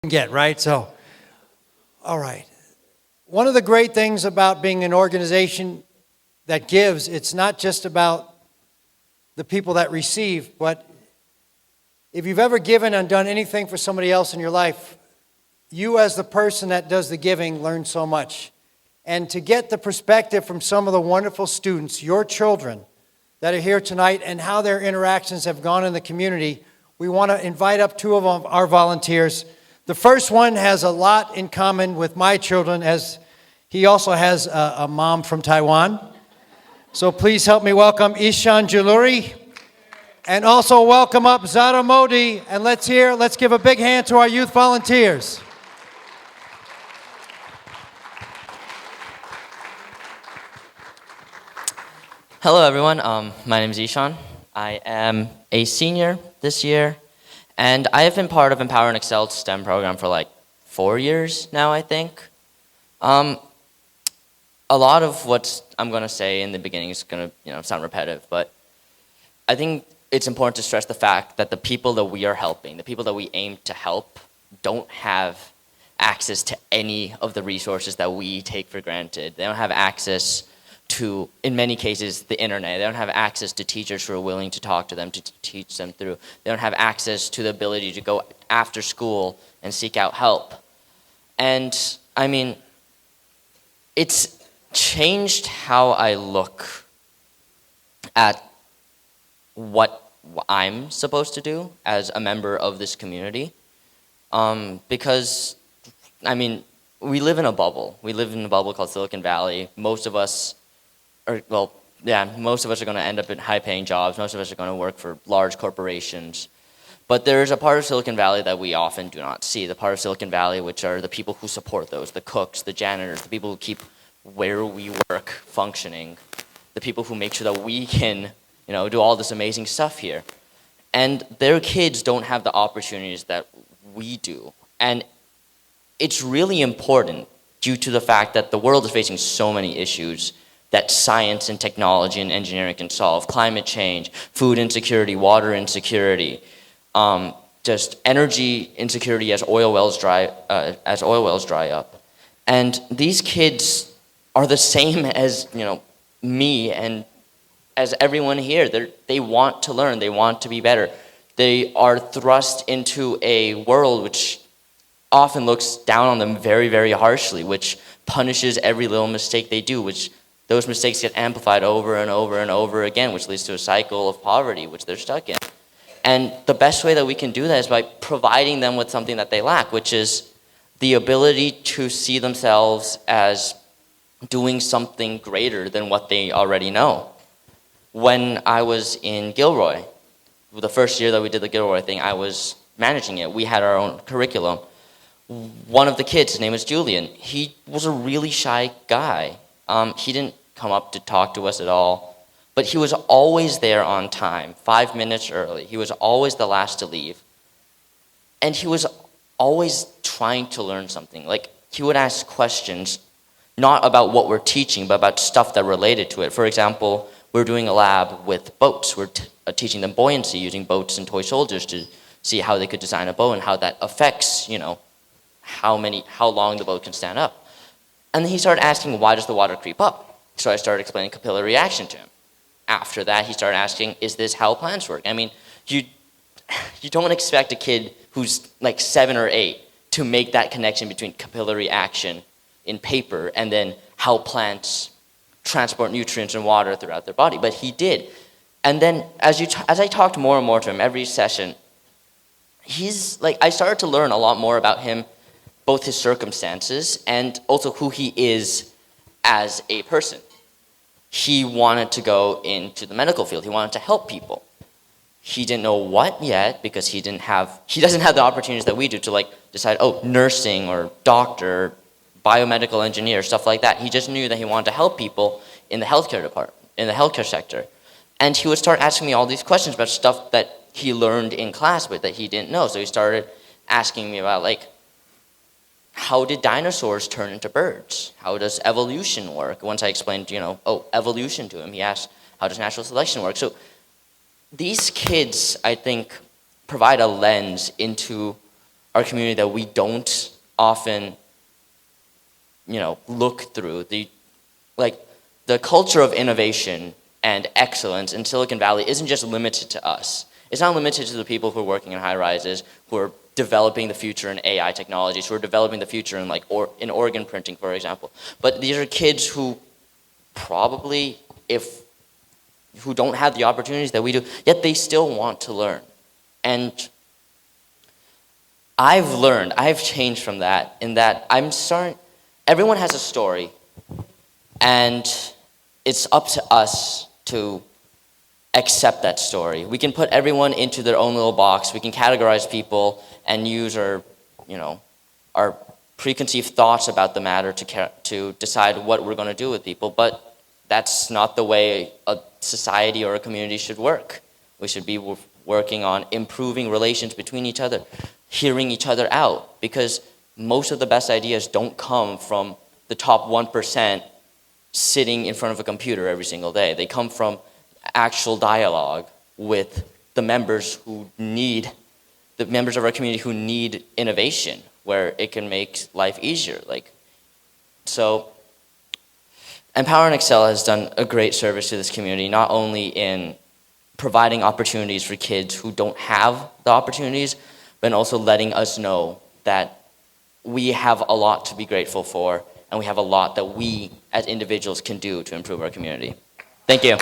get, right? So, all right. One of the great things about being an organization that gives, it's not just about the people that receive, but if you've ever given and done anything for somebody else in your life, you as the person that does the giving learn so much. And to get the perspective from some of the wonderful students, your children, that are here tonight and how their interactions have gone in the community, we want to invite up two of our volunteers. The first one has a lot in common with my children, as he also has a mom from Taiwan. So please help me welcome Ishan Jaluri, and also welcome up Zara Modi. And let's give a big hand to our youth volunteers. Hello everyone, my name is Ishan. I am a senior this year, and I have been part of Empower and Excel STEM program for like 4 years now, I think. A lot of what I'm going to say in the beginning is going to sound repetitive, but I think it's important to stress the fact that the people that we are helping, the people that we aim to help, don't have access to any of the resources that we take for granted. They don't have access to, in many cases, the internet. They don't have access to teachers who are willing to talk to them, to teach them through. They don't have access to the ability to go after school and seek out help. And I mean, it's changed how I look at what I'm supposed to do as a member of this community. Because, I mean, we live in a bubble. We live in a bubble called Silicon Valley. Most of us are going to end up in high-paying jobs. Most of us are going to work for large corporations. But there's a part of Silicon Valley that we often do not see, the part of Silicon Valley which are the people who support those, the cooks, the janitors, the people who keep where we work functioning, the people who make sure that we can, do all this amazing stuff here. And their kids don't have the opportunities that we do. And it's really important due to the fact that the world is facing so many issues that science and technology and engineering can solve. Climate change, food insecurity, water insecurity, just energy insecurity as oil wells dry up. And these kids are the same as me and as everyone here. They want to learn, they want to be better. They are thrust into a world which often looks down on them very, very harshly, which punishes every little mistake they do, which those mistakes get amplified over and over and over again, which leads to a cycle of poverty, which they're stuck in. And the best way that we can do that is by providing them with something that they lack, which is the ability to see themselves as doing something greater than what they already know. When I was in Gilroy, the first year that we did the Gilroy thing, I was managing it. We had our own curriculum. One of the kids, his name was Julian, he was a really shy guy. He didn't come up to talk to us at all, but he was always there on time, 5 minutes early. He was always the last to leave. And he was always trying to learn something. Like, he would ask questions, not about what we're teaching, but about stuff that related to it. For example, we're doing a lab with boats. We're teaching them buoyancy using boats and toy soldiers to see how they could design a boat and how that affects, how long the boat can stand up. And then he started asking, why does the water creep up? So I started explaining capillary reaction to him. After that, he started asking, is this how plants work? I mean, you don't expect a kid who's like 7 or 8 to make that connection between capillary action in paper and then how plants transport nutrients and water throughout their body. But he did. And then as I talked more and more to him every session, I started to learn a lot more about him, both his circumstances and also who he is as a person. He wanted to go into the medical field. He wanted to help people. He didn't know what yet because he doesn't have the opportunities that we do to decide, nursing or doctor, biomedical engineer, stuff like that. He just knew that he wanted to help people in the healthcare department, in the healthcare sector. And he would start asking me all these questions about stuff that he learned in class but that he didn't know. So he started asking me about how did dinosaurs turn into birds? How does evolution work? Once I explained, evolution to him, he asked, how does natural selection work? So these kids, I think, provide a lens into our community that we don't often, look through. The culture of innovation and excellence in Silicon Valley isn't just limited to us. It's not limited to the people who are working in high rises, who are developing the future in AI technologies, who are developing the future in in organ printing, for example. But these are kids who probably, who don't have the opportunities that we do, yet they still want to learn. And I've changed from that in that everyone has a story, and it's up to us to accept that story. We can put everyone into their own little box. We can categorize people and use our preconceived thoughts about the matter to decide what we're going to do with people. But that's not the way a society or a community should work. We should be working on improving relations between each other, hearing each other out, because most of the best ideas don't come from the top 1% sitting in front of a computer every single day. They come from actual dialogue with the members of our community who need innovation, where it can make life easier. So Empower and Excel has done a great service to this community, not only in providing opportunities for kids who don't have the opportunities, but also letting us know that we have a lot to be grateful for, and we have a lot that we as individuals can do to improve our community. Thank you.